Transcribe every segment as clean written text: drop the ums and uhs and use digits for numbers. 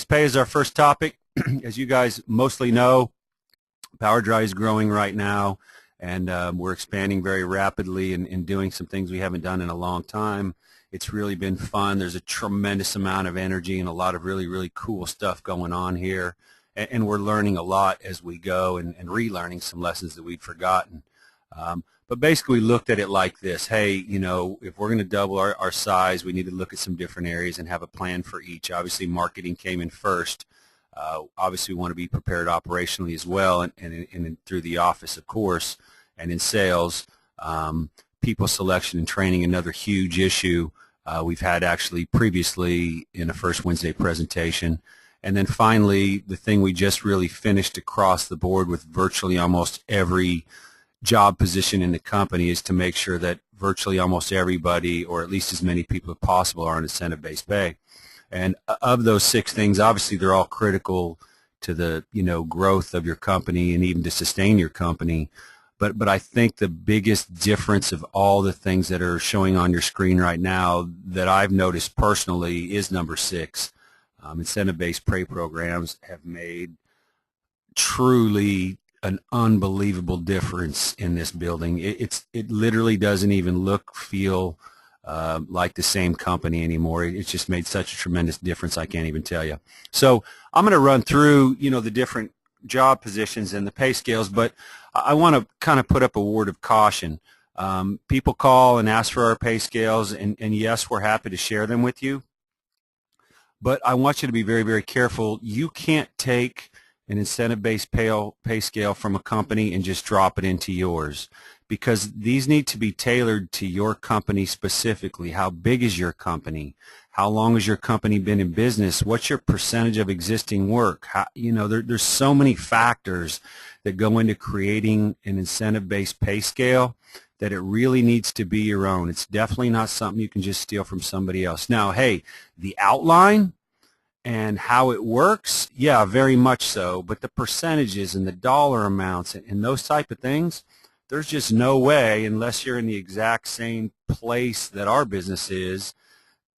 Center-based pay is our first topic. As you guys mostly know, PowerDry is growing right now, and we're expanding very rapidly and doing some things we haven't done in a long time. It's really been fun. There's a tremendous amount of energy and a lot of really, really cool stuff going on here, and we're learning a lot as we go and relearning some lessons that we'd forgotten. But basically we looked at it like this. Hey, you know, if we're going to double our size, we need to look at some different areas and have a plan for each. Obviously, marketing came in first. Obviously, we want to be prepared operationally as well, and through the office, of course, and in sales. People selection and training, another huge issue we've had actually previously in a First Wednesday presentation. And then finally, the thing we just really finished across the board with virtually almost every job position in the company is to make sure that virtually almost everybody, or at least as many people as possible, are on incentive-based pay. And of those 6 things, obviously they're all critical to the growth of your company and even to sustain your company. But I think the biggest difference of all the things that are showing on your screen right now that I've noticed personally is number 6. Incentive-based pay programs have made truly an unbelievable difference in this building. It literally doesn't even look, feel like the same company anymore. It's just made such a tremendous difference, I can't even tell you. So I'm going to run through, the different job positions and the pay scales, but I want to kind of put up a word of caution. People call and ask for our pay scales, and yes, we're happy to share them with you, but I want you to be very, very careful. You can't take an incentive-based pay scale from a company and just drop it into yours, because these need to be tailored to your company specifically. How big is your company? How long has your company been in business? What's your percentage of existing work? There's so many factors that go into creating an incentive-based pay scale that it really needs to be your own. It's definitely not something you can just steal from somebody else. Now, hey, the outline and how it works, yeah, very much so, but the percentages and the dollar amounts and those type of things, there's just no way, unless you're in the exact same place that our business is,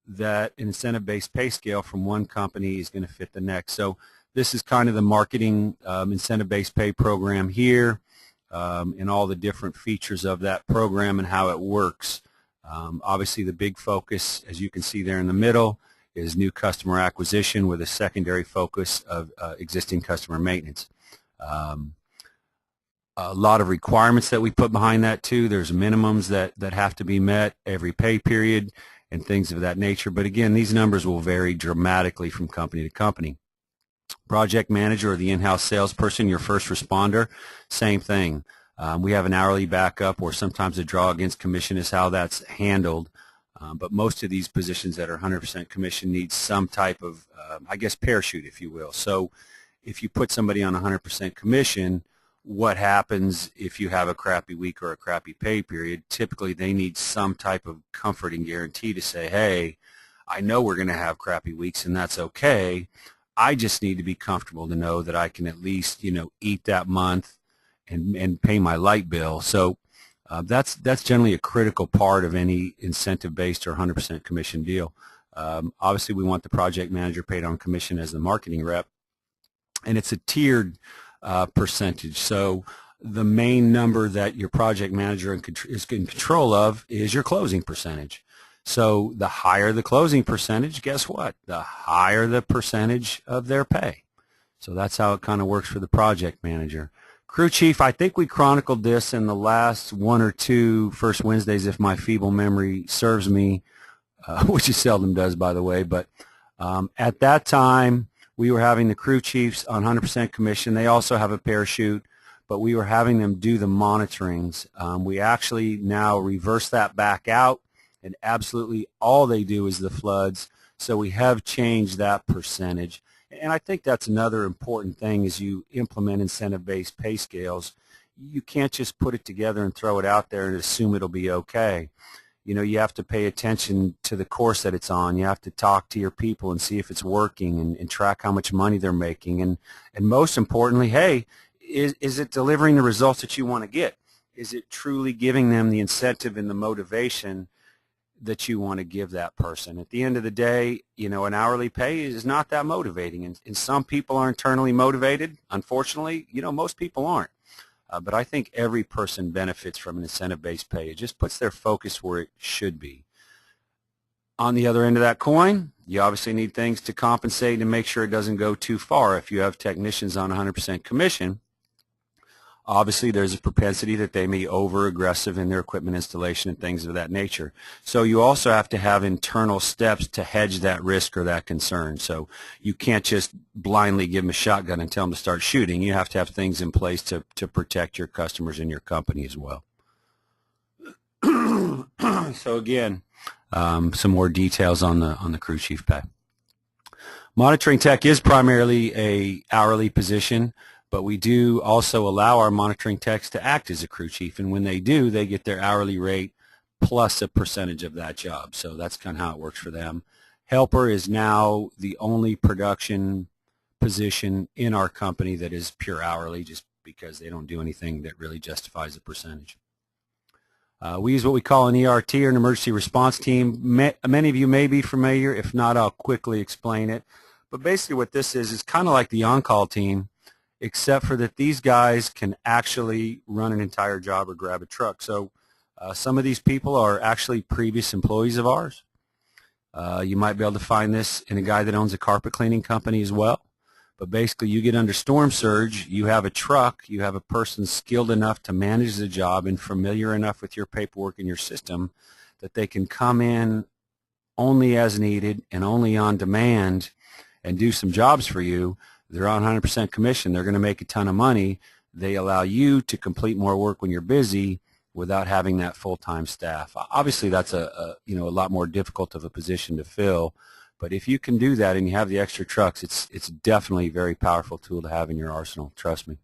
that an incentive-based pay scale from one company is going to fit the next. So this is kind of the marketing incentive-based pay program here, and all the different features of that program and how it works. Obviously, the big focus, as you can see there in the middle, is new customer acquisition with a secondary focus of existing customer maintenance. A lot of requirements that we put behind that too. There's minimums that have to be met every pay period and things of that nature. But again, these numbers will vary dramatically from company to company. Project manager or the in-house salesperson, your first responder, same thing. We have an hourly backup, or sometimes a draw against commission is how that's handled. But most of these positions that are 100% commission need some type of, parachute, if you will. So if you put somebody on 100% commission, what happens if you have a crappy week or a crappy pay period? Typically, they need some type of comfort and guarantee to say, hey, I know we're going to have crappy weeks, and that's okay. I just need to be comfortable to know that I can at least, eat that month and pay my light bill. So that's generally a critical part of any incentive-based or 100% commission deal. Obviously, we want the project manager paid on commission as the marketing rep, and it's a tiered percentage. So the main number that your project manager is in control of is your closing percentage. So the higher the closing percentage, guess what? The higher the percentage of their pay. So that's how it kind of works for the project manager. Crew chief, I think we chronicled this in the last 1 or 2 First Wednesdays, if my feeble memory serves me, which it seldom does, by the way. But at that time, we were having the crew chiefs on 100% commission. They also have a parachute, but we were having them do the monitorings. We actually now reverse that back out, and absolutely all they do is the floods. So we have changed that percentage. And I think that's another important thing as you implement incentive-based pay scales. You can't just put it together and throw it out there and assume it'll be okay. You have to pay attention to the course that it's on. You have to talk to your people and see if it's working and track how much money they're making. And most importantly, hey, is it delivering the results that you want to get? Is it truly giving them the incentive and the motivation that you want to give that person. At the end of the day, you know, an hourly pay is not that motivating, and some people are internally motivated. Unfortunately, you know, most people aren't. But I think every person benefits from an incentive-based pay. It just puts their focus where it should be. On the other end of that coin, you obviously need things to compensate and make sure it doesn't go too far. If you have technicians on 100% commission, obviously there's a propensity that they may over-aggressive in their equipment installation and things of that nature. So you also have to have internal steps to hedge that risk or that concern. So you can't just blindly give them a shotgun and tell them to start shooting. You have to have things in place to protect your customers and your company as well. So again, some more details on the crew chief pay. Monitoring tech is primarily a hourly position, but we do also allow our monitoring techs to act as a crew chief, and when they do, they get their hourly rate plus a percentage of that job. So that's kind of how it works for them. Helper is now the only production position in our company that is pure hourly, just because they don't do anything that really justifies a percentage. We use what we call an ERT, or an emergency response team. Many of you may be familiar. If not, I'll quickly explain it. But basically what this is kind of like the on-call team, except for that these guys can actually run an entire job or grab a truck. So some of these people are actually previous employees of ours. You might be able to find this in a guy that owns a carpet cleaning company as well. But basically, you get under storm surge, you have a truck, you have a person skilled enough to manage the job and familiar enough with your paperwork and your system that they can come in only as needed and only on demand and do some jobs for you. They're on 100% commission. They're going to make a ton of money. They allow you to complete more work when you're busy without having that full-time staff. Obviously, that's a lot more difficult of a position to fill. But if you can do that and you have the extra trucks, it's definitely a very powerful tool to have in your arsenal. Trust me.